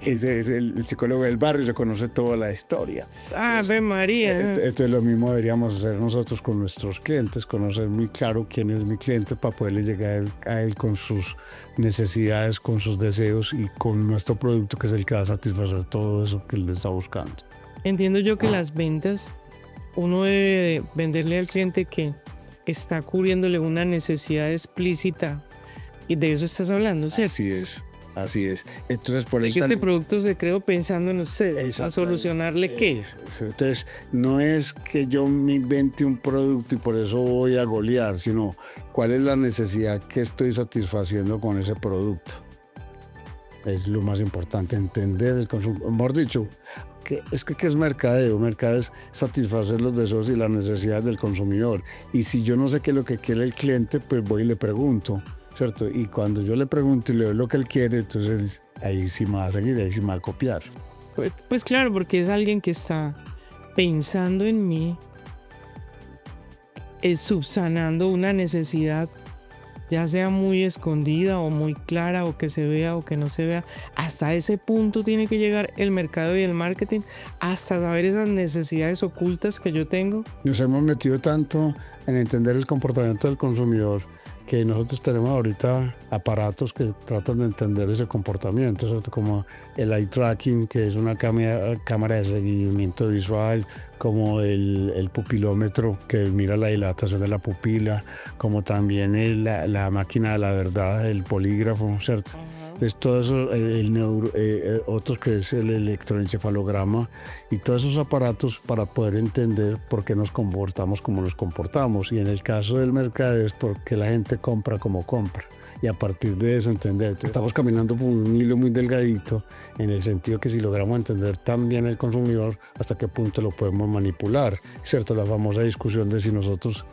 ese es el psicólogo del barrio, se conoce toda la historia. ¡Ave María! Esto es lo mismo deberíamos hacer nosotros con nuestros clientes, conocer muy claro quién es mi cliente para poderle llegar a él con sus necesidades, con sus deseos y con nuestro producto que es el que va a satisfacer todo eso que él está buscando. Entiendo yo que las ventas, uno debe de venderle al cliente que está cubriéndole una necesidad explícita y de eso estás hablando, ¿cierto? Así es. Entonces, por de eso que este producto se creó pensando en usted, a solucionarle qué. Entonces, no es que yo me invente un producto y por eso voy a golear, sino cuál es la necesidad que estoy satisfaciendo con ese producto. Es lo más importante, entender el consumo. Mejor dicho, ¿qué es mercadeo? Mercadeo es satisfacer los deseos y las necesidades del consumidor. Y si yo no sé qué es lo que quiere el cliente, pues voy y le pregunto, ¿cierto? Y cuando yo le pregunto y le doy lo que él quiere, entonces ahí sí me va a seguir, ahí sí me va a copiar. Pues claro, porque es alguien que está pensando en mí, subsanando una necesidad, ya sea muy escondida o muy clara, o que se vea o que no se vea. Hasta ese punto tiene que llegar el mercado y el marketing, hasta saber esas necesidades ocultas que yo tengo. Nos hemos metido tanto en entender el comportamiento del consumidor que nosotros tenemos ahorita aparatos que tratan de entender ese comportamiento, ¿cierto? Como el eye tracking, que es una cámara de seguimiento visual, como el pupilómetro, que mira la dilatación de la pupila, como también la máquina de la verdad, el polígrafo, ¿cierto? Entonces todo eso, otros que es el electroencefalograma y todos esos aparatos para poder entender por qué nos comportamos como nos comportamos. Y en el caso del mercado es porque la gente compra como compra. Y a partir de eso entender. Entonces, estamos caminando por un hilo muy delgadito en el sentido que si logramos entender tan bien el consumidor, hasta qué punto lo podemos manipular, ¿cierto? La famosa discusión de si nosotros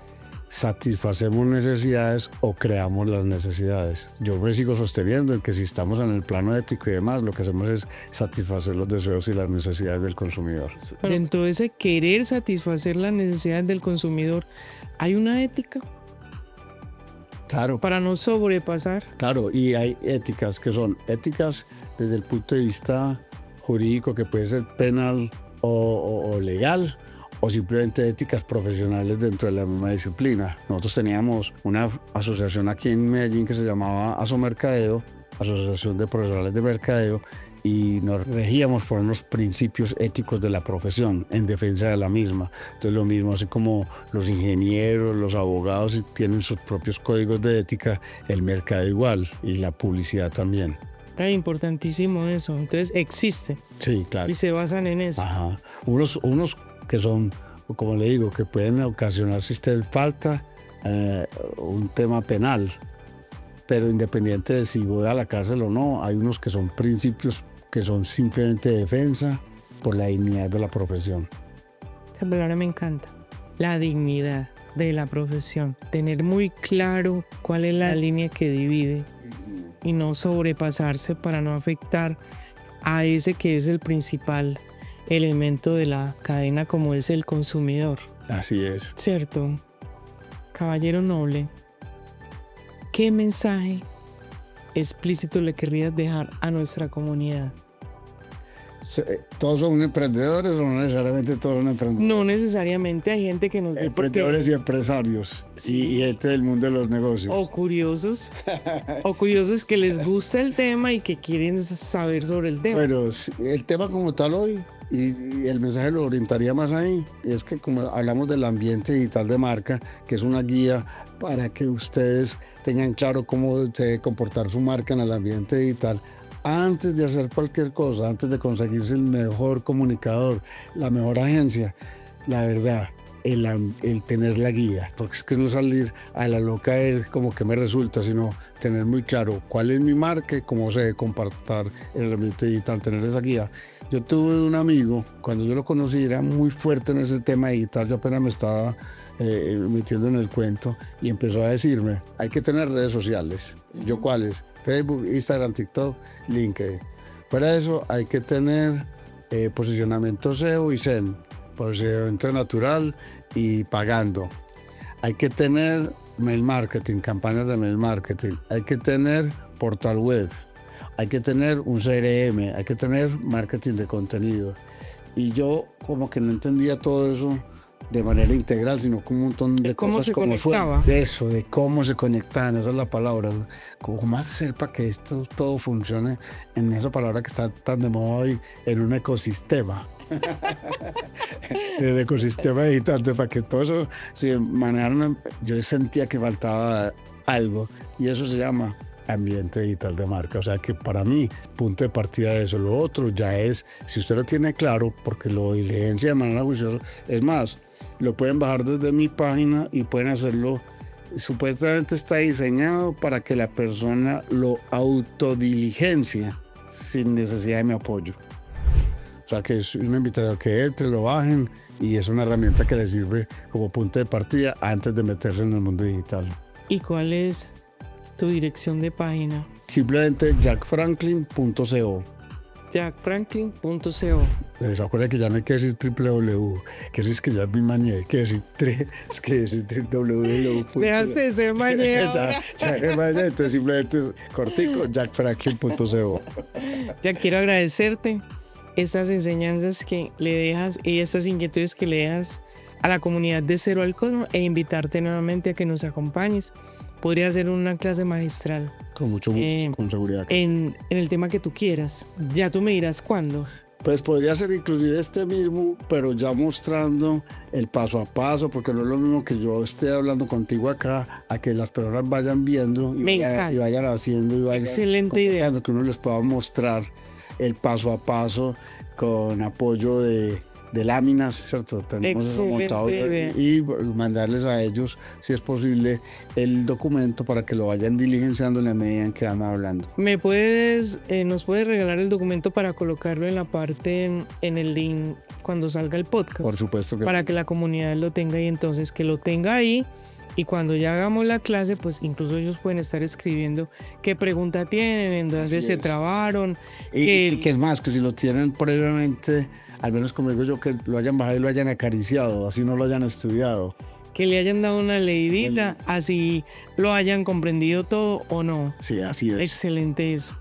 satisfacemos necesidades o creamos las necesidades. Yo me sigo sosteniendo en que si estamos en el plano ético y demás, lo que hacemos es satisfacer los deseos y las necesidades del consumidor. Dentro de ese querer satisfacer las necesidades del consumidor, ¿hay una ética? Claro. Para no sobrepasar. Claro, y hay éticas que son éticas desde el punto de vista jurídico, que puede ser penal o legal, o simplemente éticas profesionales dentro de la misma disciplina. Nosotros teníamos una asociación aquí en Medellín que se llamaba Asomercadeo, Asociación de Profesionales de Mercadeo, y nos regíamos por unos principios éticos de la profesión en defensa de la misma. Entonces lo mismo, así como los ingenieros, los abogados tienen sus propios códigos de ética, el mercado igual y la publicidad también. Es importantísimo eso. Entonces existe. Sí, claro. Y se basan en eso. Ajá. Unos que son, como le digo, que pueden ocasionar, si usted falta, un tema penal. Pero independiente de si voy a la cárcel o no, hay unos que son principios que son simplemente defensa por la dignidad de la profesión. Esa palabra me encanta. La dignidad de la profesión. Tener muy claro cuál es la línea que divide y no sobrepasarse para no afectar a ese que es el principal elemento de la cadena, como es el consumidor. Así es. Cierto. Caballero noble, ¿qué mensaje explícito le querrías dejar a nuestra comunidad? ¿Todos son emprendedores o no necesariamente todos son emprendedores? No necesariamente, hay gente que nos ve emprendedores y empresarios, y gente del mundo de los negocios. O curiosos que les gusta el tema y que quieren saber sobre el tema. Pero el tema como tal hoy y el mensaje lo orientaría más ahí. Es que como hablamos del ambiente digital de marca, que es una guía para que ustedes tengan claro cómo se debe comportar su marca en el ambiente digital, antes de hacer cualquier cosa, antes de conseguirse el mejor comunicador, la mejor agencia, la verdad, el tener la guía, porque es que no salir a la loca es como que me resulta, sino tener muy claro cuál es mi marca y cómo se debe comportar en el ambiente digital, tener esa guía. Yo tuve un amigo, cuando yo lo conocí, era muy fuerte en ese tema digital, yo apenas me estaba metiendo en el cuento y empezó a decirme, hay que tener redes sociales. ¿Yo cuáles? Facebook, Instagram, TikTok, LinkedIn. Para eso hay que tener posicionamiento SEO y SEM, posicionamiento natural y pagando. Hay que tener mail marketing, campañas de mail marketing. Hay que tener portal web. Hay que tener un CRM. Hay que tener marketing de contenido. Y yo como que no entendía todo eso de manera integral, sino como un montón de cómo cosas se como conectaba. eso, de cómo se conectaban, esa es la palabra. Como más hacer para que esto todo funcione en esa palabra que está tan de moda hoy, en un ecosistema. El ecosistema digital, para que todo eso se manejara. Yo sentía que faltaba algo y eso se llama ambiente digital de marca. O sea que para mí, punto de partida de eso. Lo otro ya es, si usted lo tiene claro, porque lo diligencia de manera juiciosa, es más, lo pueden bajar desde mi página y pueden hacerlo. Supuestamente está diseñado para que la persona lo autodiligencie sin necesidad de mi apoyo. O sea que es una invitación a que entre, lo bajen y es una herramienta que les sirve como punto de partida antes de meterse en el mundo digital. ¿Y cuál es tu dirección de página? Simplemente jackfranklin.co. jackfranklin.co. Se acuerda que ya no hay que decir www, que eso es que ya es mi mañé, que decir es que decir www. Dejaste de ser mañé ahora. Entonces simplemente es cortico, jackfranklin.co. Ya quiero agradecerte estas enseñanzas que le dejas y estas inquietudes que le dejas a la comunidad de Cero al Cosmos e invitarte nuevamente a que nos acompañes. Podría ser una clase magistral. Con mucho gusto, con seguridad. En el tema que tú quieras. Ya tú me dirás cuándo. Pues podría ser inclusive este mismo, pero ya mostrando el paso a paso, porque no es lo mismo que yo esté hablando contigo acá, a que las personas vayan viendo y vayan haciendo y vayan. Excelente idea. Que uno les pueda mostrar el paso a paso con apoyo de láminas, ¿cierto? Tenemos eso montado y mandarles a ellos, si es posible, el documento para que lo vayan diligenciando en la medida en que van hablando. ¿Nos puedes regalar el documento para colocarlo en la parte, en el link cuando salga el podcast? Por supuesto que para que la comunidad lo tenga y entonces que lo tenga ahí. Y cuando ya hagamos la clase, pues incluso ellos pueden estar escribiendo qué pregunta tienen, en dónde se trabaron. Y que es más, que si lo tienen previamente, al menos como digo yo, que lo hayan bajado y lo hayan acariciado, así no lo hayan estudiado. Que le hayan dado una leidita, así lo hayan comprendido todo o no. Sí, así es. Excelente eso.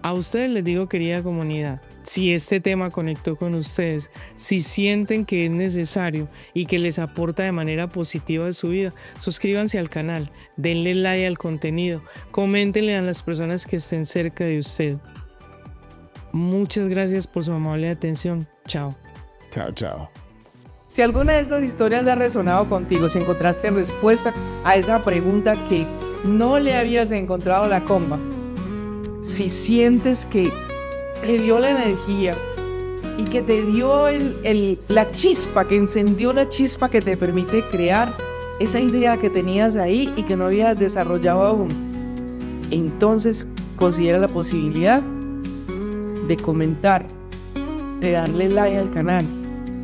A ustedes les digo, querida comunidad, si este tema conectó con ustedes, si sienten que es necesario y que les aporta de manera positiva a su vida, suscríbanse al canal, denle like al contenido, coméntenle a las personas que estén cerca de usted. Muchas gracias por su amable atención. Chao. Chao, chao. Si alguna de estas historias ha resonado contigo, si encontraste respuesta a esa pregunta que no le habías encontrado la comba, si sientes que te dio la energía y que te dio la chispa, que encendió la chispa que te permite crear esa idea que tenías ahí y que no habías desarrollado aún, entonces considera la posibilidad de comentar, de darle like al canal,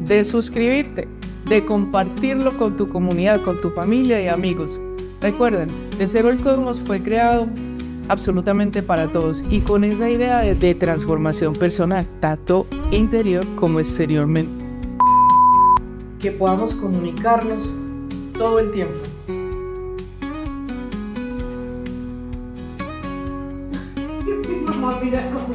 de suscribirte, de compartirlo con tu comunidad, con tu familia y amigos. Recuerden, de Cero al Cosmos fue creado absolutamente para todos y con esa idea de transformación personal, tanto interior como exteriormente. Que podamos comunicarnos todo el tiempo. Mamá, mira cómo